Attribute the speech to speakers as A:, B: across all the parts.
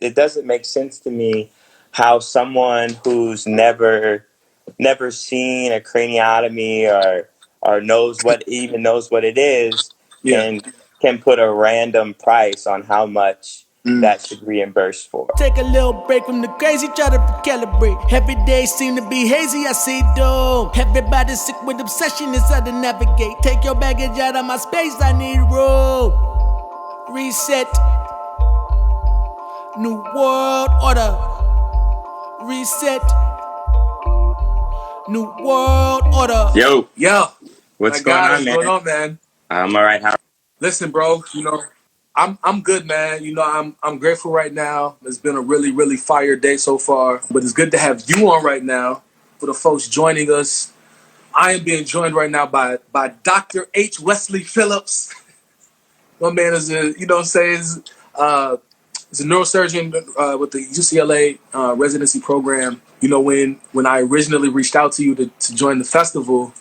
A: it doesn't make sense to me how someone who's never seen a craniotomy or knows what it is
B: Yeah.
A: can put a random price on how much that should reimburse for.
C: Take a little break from the crazy, try to recalibrate. Every day seem to be hazy, I see doom. Everybody's sick with obsession, it's hard to navigate. Take your baggage out of my space, I need room. Reset. New world order. Reset. New world order.
A: Yo, what's going on, man?
B: What's going on, man?
A: I'm all right. How?
B: Listen, bro. I'm good, man. I'm grateful right now. It's been a really, really fire day so far. But it's good to have you on right now. For the folks joining us, I am being joined right now by Dr. H. Westley Phillips. My man is he's a neurosurgeon with the UCLA residency program. When I originally reached out to you to join the festival,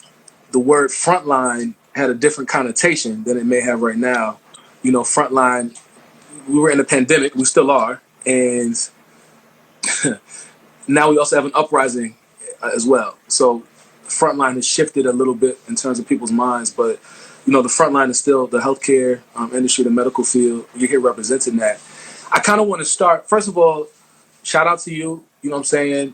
B: the word Frontline had a different connotation than it may have right now. Frontline, we were in a pandemic, we still are, and now we also have an uprising as well. So Frontline has shifted a little bit in terms of people's minds, but the Frontline is still the healthcare industry, the medical field. You're here representing that. I kind of want to start, first of all, shout out to you,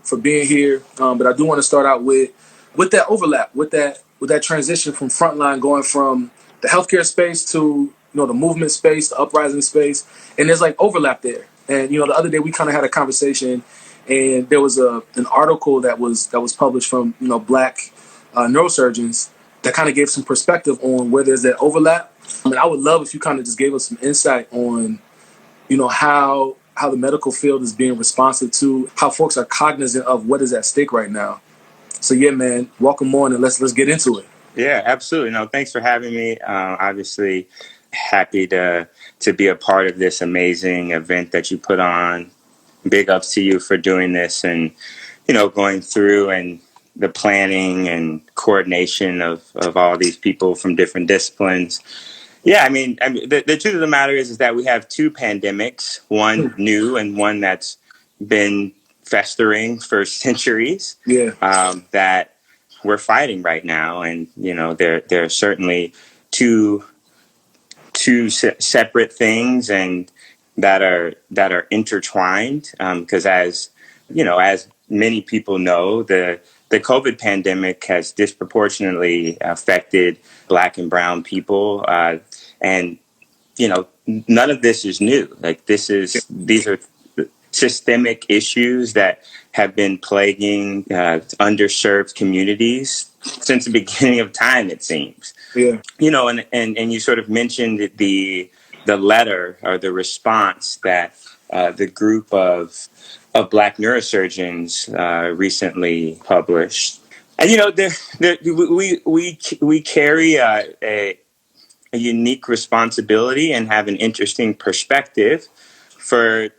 B: for being here. But I do want to start out with that overlap, with that transition from Frontline going from the healthcare space to the movement space, the uprising space, and there's like overlap there. And the other day we kind of had a conversation, and there was an article that was published from Black neurosurgeons that kind of gave some perspective on where there's that overlap. I mean, I would love if you kind of just gave us some insight on how the medical field is being responsive to how folks are cognizant of what is at stake right now. So yeah, man, welcome on, and let's get into it.
A: Yeah, absolutely. No, thanks for having me. Obviously, happy to be a part of this amazing event that you put on. Big ups to you for doing this and, going through and the planning and coordination of all these people from different disciplines. Yeah, I mean, the truth of the matter is that we have two pandemics, one new and one that's been festering for centuries.
B: Yeah.
A: That we're fighting right now, and there are certainly two separate things, and that are intertwined. Because as many people know, the COVID pandemic has disproportionately affected Black and brown people, and none of this is new. Like these are systemic issues that have been plaguing underserved communities since the beginning of time, it seems.
B: Yeah.
A: And you sort of mentioned the letter or the response that the group of Black neurosurgeons recently published. And we carry a unique responsibility and have an interesting perspective for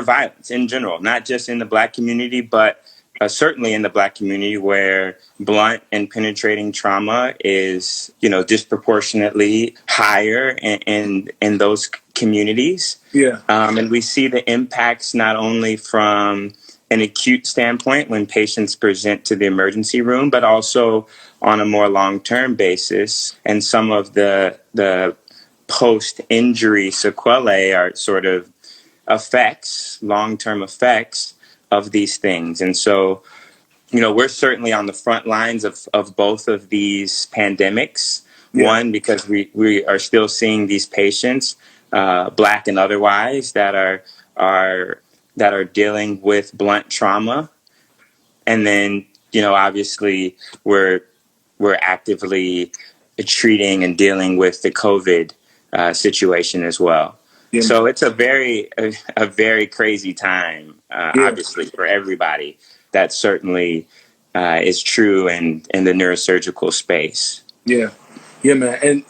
A: violence in general, not just in the Black community, but certainly in the Black community, where blunt and penetrating trauma is, disproportionately higher in those communities.
B: Yeah.
A: And we see the impacts not only from an acute standpoint when patients present to the emergency room, but also on a more long-term basis. And some of the post-injury sequelae are sort of long-term effects of these things. And so, we're certainly on the front lines of both of these pandemics. Yeah. One, because we are still seeing these patients, Black and otherwise, that are dealing with blunt trauma. And then, obviously we're actively treating and dealing with the COVID situation as well. Yeah. So it's a very crazy time, obviously, for everybody. That certainly is true in the neurosurgical space.
B: Yeah, man. And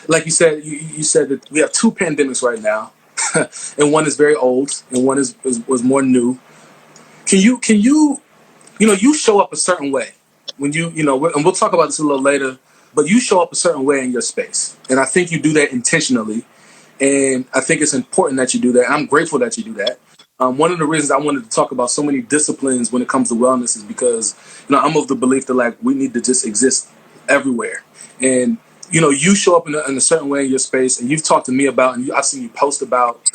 B: like you said, you said that we have two pandemics right now, and one is very old, and one was more new. Can you you show up a certain way when and we'll talk about this a little later. But you show up a certain way in your space, and I think you do that intentionally. And I think it's important that you do that. And I'm grateful that you do that. One of the reasons I wanted to talk about so many disciplines when it comes to wellness is because, I'm of the belief that like we need to just exist everywhere. And, you show up in a certain way in your space, and you've talked to me about, and I've seen you post about,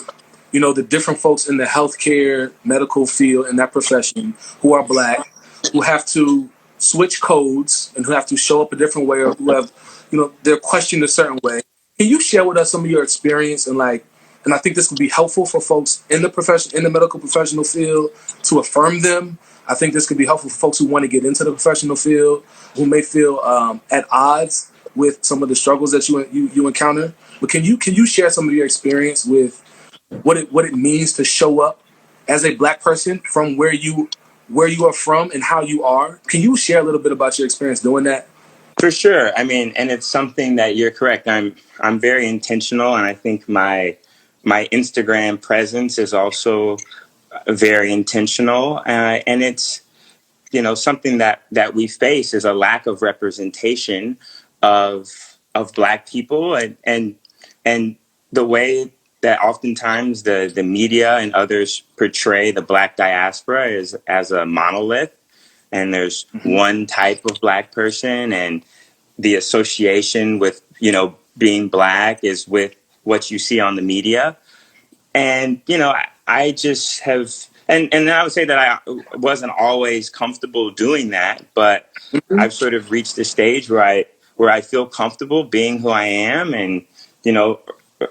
B: the different folks in the healthcare medical field in that profession who are Black, who have to switch codes and who have to show up a different way, or who have, they're questioned a certain way. Can you share with us some of your experience and and I think this would be helpful for folks in the profession, in the medical professional field, to affirm them. I think this could be helpful for folks who want to get into the professional field, who may feel at odds with some of the struggles that you encounter. But can you share some of your experience with what it means to show up as a Black person from where you are from and how you are? Can you share a little bit about your experience doing that?
A: For sure. I mean, and it's something that you're correct. I'm very intentional, and I think my Instagram presence is also very intentional, and it's something that we face is a lack of representation of Black people, and the way that oftentimes the media and others portray the Black diaspora is as a monolith, and there's one type of Black person, and the association with being Black is with what you see on the media. And I just have, and I would say that I wasn't always comfortable doing that, but I've sort of reached a stage where I feel comfortable being who I am, and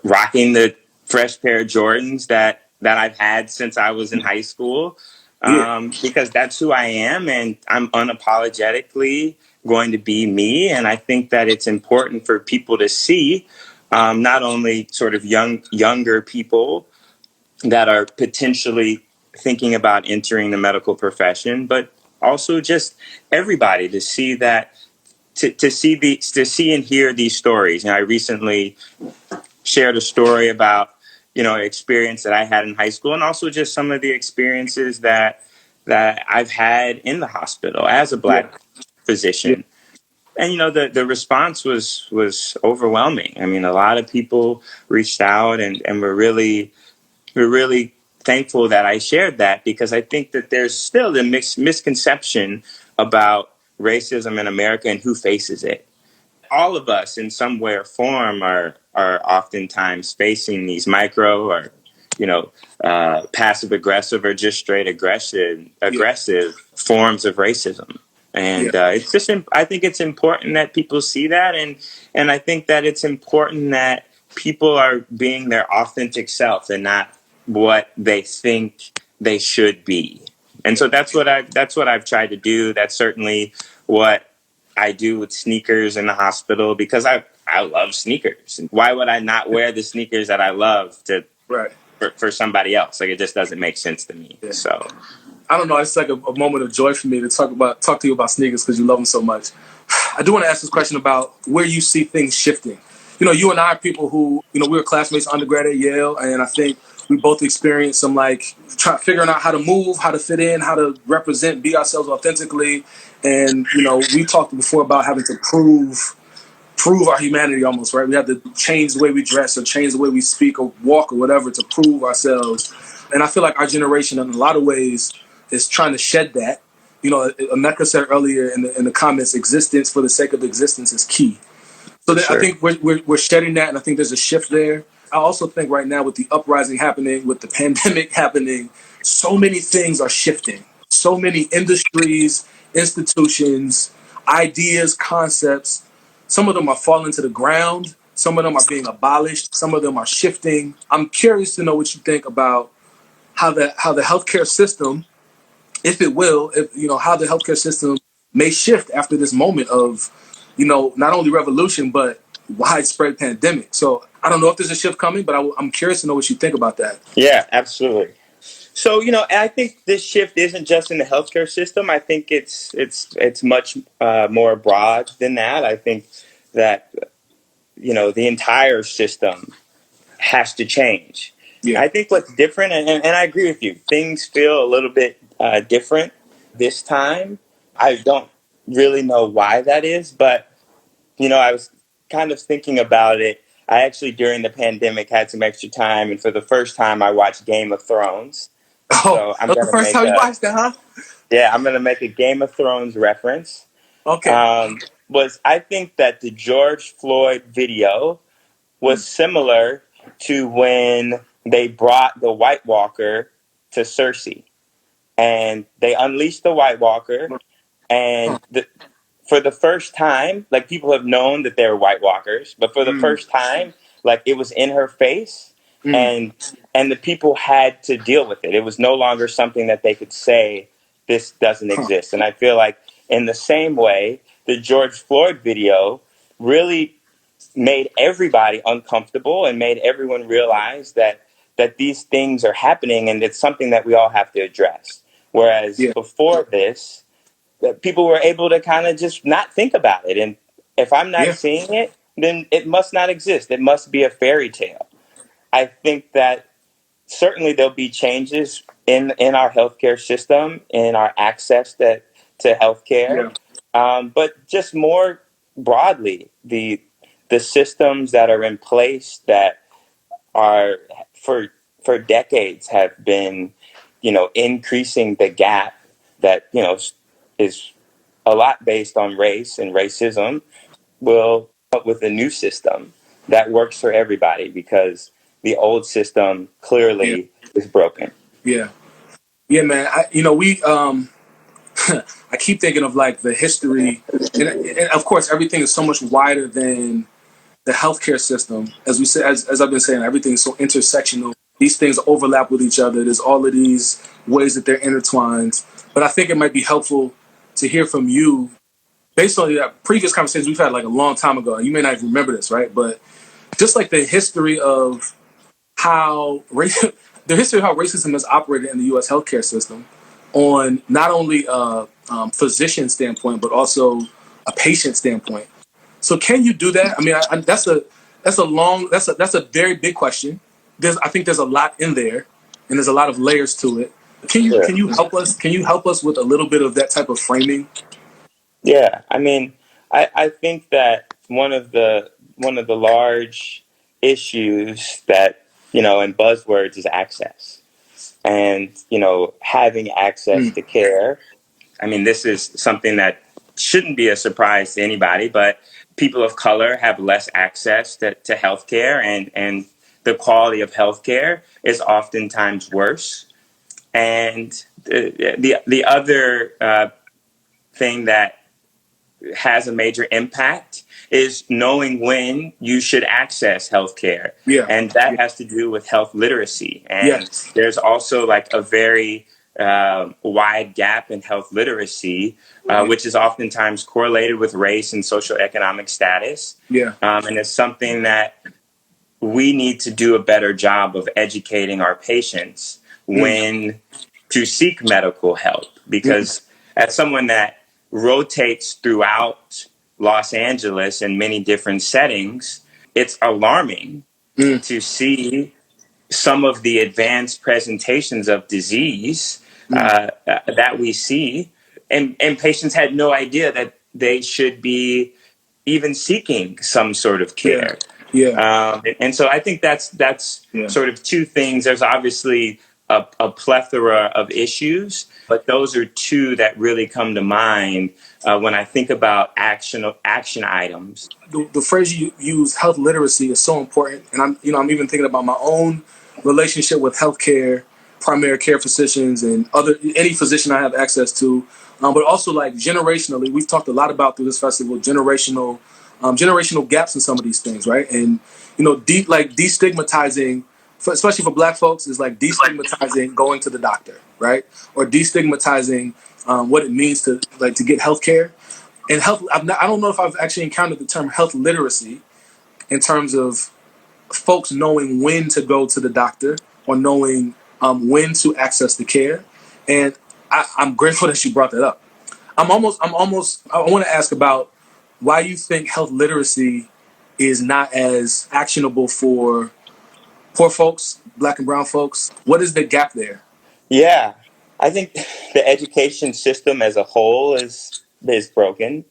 A: rocking the fresh pair of Jordans that I've had since I was in high school, because that's who I am, and I'm unapologetically going to be me. And I think that it's important for people to see, not only sort of younger people that are potentially thinking about entering the medical profession, but also just everybody to see that, to see and hear these stories. And I recently shared a story about experience that I had in high school, and also just some of the experiences that I've had in the hospital as a Black physician. And the response was overwhelming. I mean, a lot of people reached out, and we're really thankful that I shared that, because I think that there's still a misconception about racism in America and who faces it. All of us in some way or form are oftentimes facing these micro or passive aggressive or just straight aggressive forms of racism. And it's just, I think it's important that people see that, and I think that it's important that people are being their authentic self and not what they think they should be. And so that's what I've tried to do. That's certainly what I do with sneakers in the hospital, because I love sneakers. Why would I not wear the sneakers that I love for somebody else? Like, it just doesn't make sense to me. Yeah. So
B: I don't know. It's like a moment of joy for me to talk to you about sneakers, because you love them so much. I do want to ask this question about where you see things shifting. You and I are people who, we were classmates undergrad at Yale, and I think we both experienced some figuring out how to move, how to fit in, how to represent, be ourselves authentically. And, we talked before about having to prove our humanity almost, right? We have to change the way we dress or change the way we speak or walk or whatever to prove ourselves. And I feel like our generation in a lot of ways is trying to shed that. Emeka said earlier in the comments, existence for the sake of existence is key. So sure. I think we're shedding that, and I think there's a shift there. I also think right now, with the uprising happening, with the pandemic happening, so many things are shifting. So many industries, institutions, ideas, concepts. Some of them are falling to the ground. Some of them are being abolished. Some of them are shifting. I'm curious to know what you think about how the healthcare system, if it will, how the healthcare system may shift after this moment of, not only revolution, but widespread pandemic. So I don't know if there's a shift coming, but I'm curious to know what you think about that.
A: Yeah, absolutely. So, I think this shift isn't just in the healthcare system. I think it's much more broad than that. I think that, the entire system has to change. Yeah. I think what's different, and I agree with you, things feel a little bit different this time. I don't really know why that is, but, I was kind of thinking about it. I actually, during the pandemic, had some extra time, and for the first time, I watched Game of Thrones.
B: Oh,
A: So I'm
B: that was the
A: gonna
B: first
A: make
B: time you
A: a
B: watched that, huh?
A: I'm gonna make a Game of Thrones reference.
B: Okay.
A: Was I think that the George Floyd video was similar to when they brought the White Walker to Cersei, and they unleashed the White Walker, and for the first time, like, people have known that they're White Walkers, but for the first time, like, it was in her face, and the people had to deal with it. It was no longer something that they could say, this doesn't exist. And I feel like in the same way, the George Floyd video really made everybody uncomfortable and made everyone realize that these things are happening, and it's something that we all have to address. Whereas
B: Yeah.
A: before this, that people were able to kind of just not think about it. And if I'm not
B: Yeah.
A: seeing it, then it must not exist. It must be a fairy tale. I think that certainly there'll be changes in our healthcare system, in our access to healthcare,
B: Yeah.
A: but just more broadly, the systems that are in place that are for decades have been, increasing the gap that, is a lot based on race and racism, will come up with a new system that works for everybody, because the old system
B: Yeah.
A: clearly is broken.
B: Yeah. Yeah, man. We I keep thinking of like the history, and of course, everything is so much wider than the healthcare system. As we said, as I've been saying, everything is so intersectional. These things overlap with each other. There's all of these ways that they're intertwined. But I think it might be helpful to hear from you based on the previous conversations we've had like a long time ago. You may not even remember this, right? But just like the history of how the history of how racism has operated in the U.S. healthcare system, on not only a physician standpoint but also a patient standpoint. So can you do that? I mean, that's a very big question. I think there's a lot in there, and there's a lot of layers to it. Can you help us? Can you help us with a little bit of that type of framing?
A: Yeah, I mean, I think that one of the large issues that, in buzzwords, is access, and, having access to care. I mean, this is something that shouldn't be a surprise to anybody, but people of color have less access to healthcare, and the quality of healthcare is oftentimes worse. And the other thing that has a major impact is knowing when you should access healthcare.
B: Yeah.
A: And that has to do with health literacy. And
B: Yes.
A: there's also like a very wide gap in health literacy, which is oftentimes correlated with race and social economic status.
B: Yeah.
A: And it's something that we need to do a better job of educating our patients when to seek medical help. Because as someone that rotates throughout Los Angeles in many different settings, it's alarming to see some of the advanced presentations of disease that we see. And patients had no idea that they should be even seeking some sort of
B: Yeah.
A: care.
B: Yeah.
A: And so I think that's sort of two things. There's obviously a plethora of issues, but those are two that really come to mind when I think about action items.
B: The phrase you use, health literacy, is so important. And I'm even thinking about my own relationship with healthcare, primary care physicians, and any physician I have access to. But also, like, generationally, we've talked a lot about through this festival generational gaps in some of these things, right? And destigmatizing, especially for Black folks, is like destigmatizing going to the doctor, right? Or destigmatizing what it means to get healthcare. And I don't know if I've actually encountered the term health literacy in terms of folks knowing when to go to the doctor or knowing when to access the care. And I'm grateful that you brought that up. I want to ask about why you think health literacy is not as actionable for poor folks, Black and brown folks. What is the gap there?
A: Yeah, I think the education system as a whole is broken.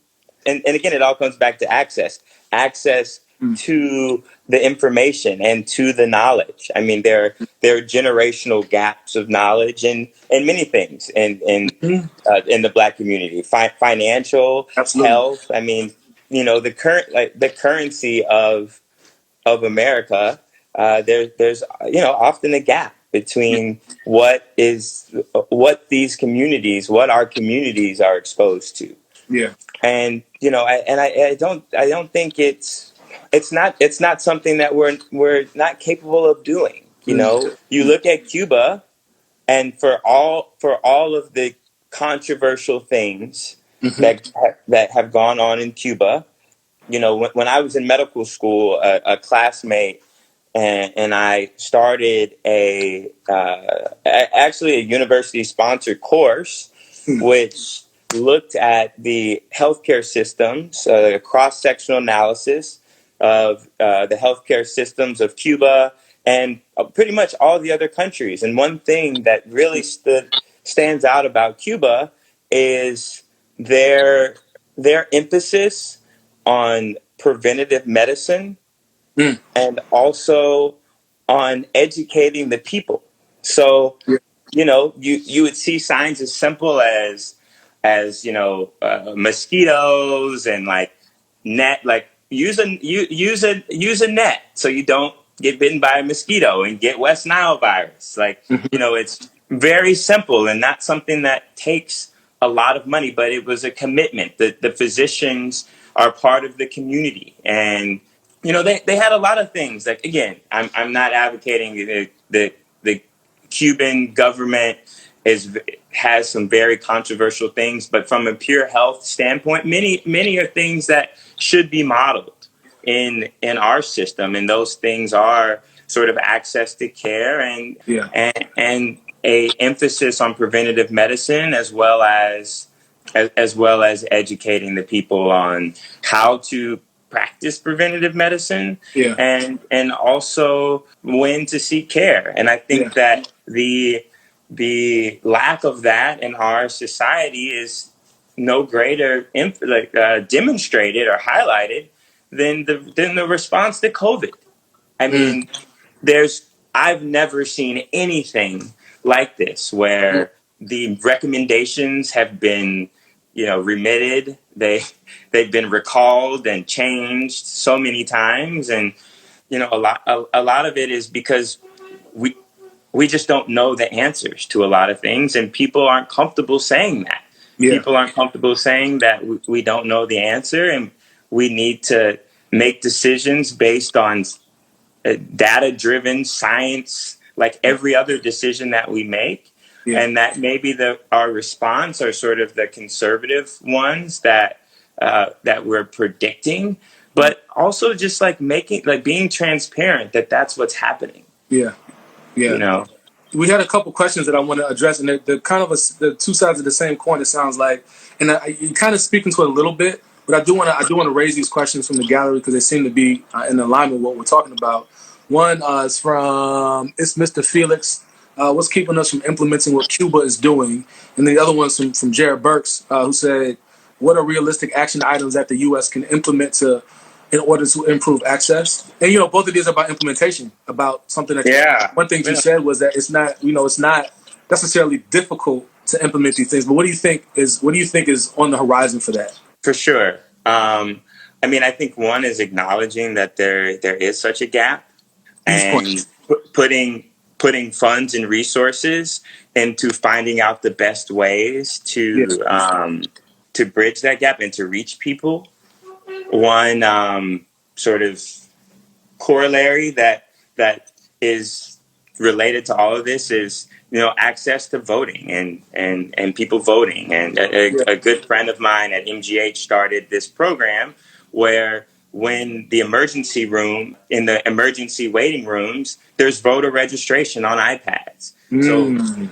A: And again, it all comes back to access. Access to the information and to the knowledge. I mean, there are generational gaps of knowledge in many things in the Black community, financial,
B: Absolutely.
A: health. I mean, the currency of America. There's often a gap between what our communities are exposed to.
B: Yeah.
A: And I don't think it's not something that we're not capable of doing. You look at Cuba, and for all of the controversial things that have gone on in Cuba, when I was in medical school, a classmate and I started actually a university sponsored course, which looked at the healthcare systems, a cross sectional analysis of the healthcare systems of Cuba and pretty much all the other countries. And one thing that really stands out about Cuba is their emphasis on preventative medicine and also on educating the people. So, you would see signs as simple as mosquitoes and like net, like use a net so you don't get bitten by a mosquito and get West Nile virus. Like, it's very simple and not something that takes a lot of money, but it was a commitment that the physicians are part of the community. And they had a lot of things. Like, again, I'm not advocating the Cuban government has some very controversial things, but from a pure health standpoint, many are things that should be modeled in our system, and those things are sort of access to care and a emphasis on preventative medicine, as well as educating the people on how to practice preventative medicine and also when to seek care. And I think that the lack of that in our society is no greater demonstrated or highlighted than the response to COVID. I mean, I've never seen anything like this where the recommendations have been remitted. They've been recalled and changed so many times, and a lot of it is because we just don't know the answers to a lot of things, and people aren't comfortable saying that. People aren't comfortable saying that we don't know the answer, and we need to make decisions based on data-driven science, like every other decision that we make. And that maybe our response are sort of the conservative ones that we're predicting, but also just being transparent that that's what's happening.
B: Yeah. We had a couple questions that I want to address, and they're kind of the two sides of the same coin. It sounds like, and you kind of speaking to it a little bit, but I do want to raise these questions from the gallery because they seem to be in alignment with what we're talking about. One is from Mr. Felix. What's keeping us from implementing what Cuba is doing? And the other one's from Jared Burks, who said, "What are realistic action items that the U.S. can implement in order to improve access?" And both of these are about implementation, about something that one thing you said was that it's not necessarily difficult to implement these things. But what do you think is on the horizon for that?
A: For sure. I mean, I think one is acknowledging that there is such a gap and putting funds and resources into finding out the best ways to bridge that gap and to reach people. One sort of corollary that is related to all of this is access to voting and people voting. And a good friend of mine at MGH started this program where when the emergency room, in the emergency waiting rooms, there's voter registration on iPads.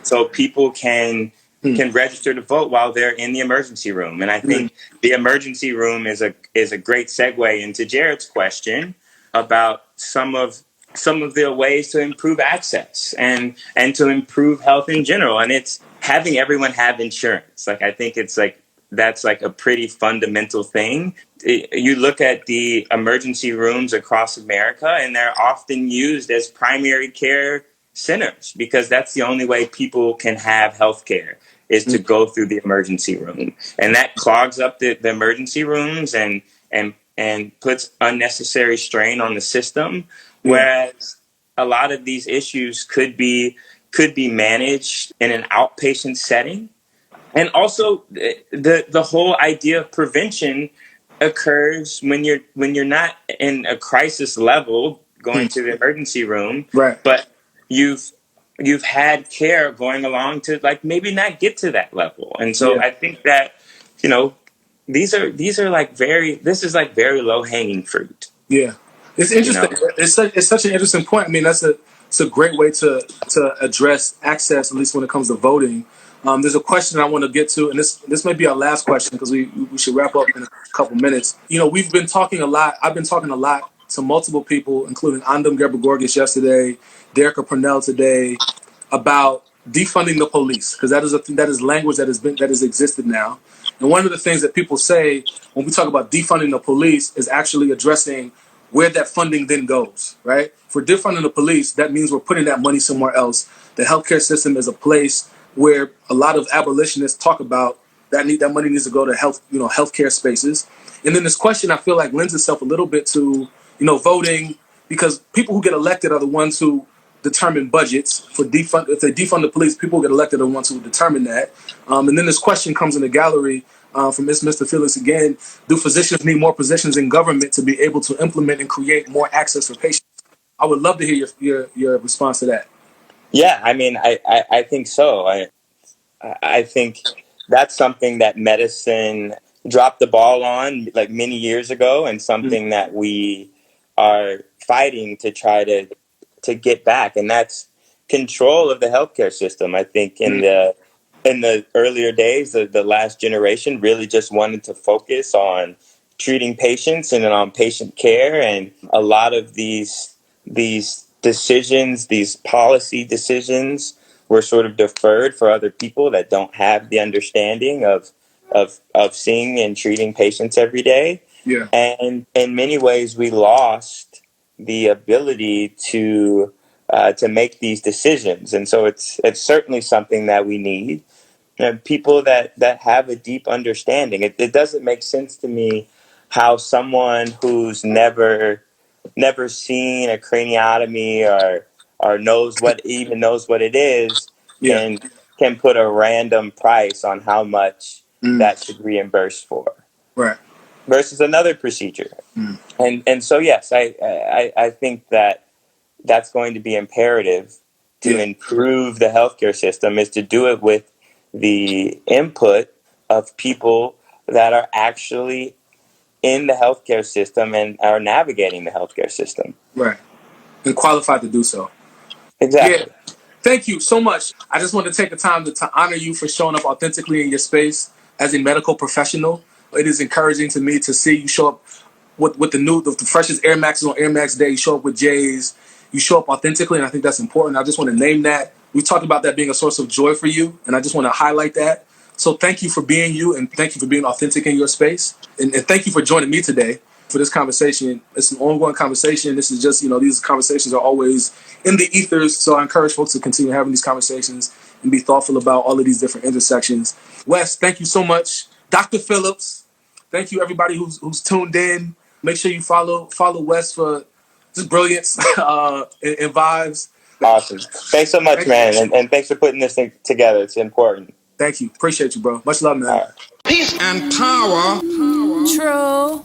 A: So people can register to vote while they're in the emergency room. And I think the emergency room is a great segue into Jared's question about some of the ways to improve access and to improve health in general. And it's having everyone have insurance. Like, I think it's like, that's like a pretty fundamental thing. you look at the emergency rooms across America, and they're often used as primary care centers because that's the only way people can have health care is to go through the emergency room. And that clogs up the emergency rooms and puts unnecessary strain on the system. Whereas a lot of these issues could be managed in an outpatient setting. And also the whole idea of prevention occurs when you're not in a crisis level going to the emergency room,
B: right?
A: But you've had care going along to like maybe not get to that level. And so I think that, these are like this is like very low hanging fruit.
B: Yeah, it's interesting. It's such an interesting point. I mean, it's a great way to address access, at least when it comes to voting. There's a question I want to get to, and this may be our last question because we should wrap up in a couple minutes. We've been talking a lot. I've been talking a lot to multiple people, including Andam Gebrgorgis yesterday, Derek Purnell today, about defunding the police, because that is language that has existed now. And one of the things that people say when we talk about defunding the police is actually addressing where that funding then goes, right? For defunding the police, that means we're putting that money somewhere else. The healthcare system is a place where a lot of abolitionists talk about that money needs to go to healthcare spaces. And then this question I feel like lends itself a little bit to, voting, because people who get elected are the ones who determine budgets for defund. If they defund the police, people who get elected are the ones who determine that. And then this question comes in the gallery from Mr. Felix again: do physicians need more positions in government to be able to implement and create more access for patients? I would love to hear your response to that.
A: Yeah, I mean, I think so. I think that's something that medicine dropped the ball on like many years ago, and something that we are fighting to try to get back, and that's control of the healthcare system. I think in the earlier days, the last generation really just wanted to focus on treating patients and on patient care, and a lot of these decisions, these policy decisions, were sort of deferred for other people that don't have the understanding of seeing and treating patients every day.
B: Yeah.
A: And in many ways, we lost the ability to make these decisions. And so it's certainly something that we need. People that have a deep understanding. It doesn't make sense to me how someone who's never seen a craniotomy or knows what it is can put a random price on how much that should reimburse for.
B: Right.
A: Versus another procedure. And so, yes, I think that's going to be imperative to improve the healthcare system, is to do it with the input of people that are actually in the healthcare system and are navigating the healthcare system.
B: Right. And qualified to do so.
A: Exactly.
B: Yeah. Thank you so much. I just want to take the time to honor you for showing up authentically in your space as a medical professional. It is encouraging to me to see you show up with the freshest Air Maxes on Air Max Day. You show up with J's. You show up authentically, and I think that's important. I just want to name that. We talked about that being a source of joy for you, and I just want to highlight that. So thank you for being you, and thank you for being authentic in your space. And thank you for joining me today for this conversation. It's an ongoing conversation. This is just, these conversations are always in the ethers. So I encourage folks to continue having these conversations and be thoughtful about all of these different intersections. Wes, thank you so much. Dr. Phillips, thank you everybody who's tuned in. Make sure you follow Wes for just brilliance and vibes.
A: Awesome. Thanks so much, man. And thanks for putting this thing together. It's important.
B: Thank you. Appreciate you, bro. Much love, man.
C: Peace and power.
D: True.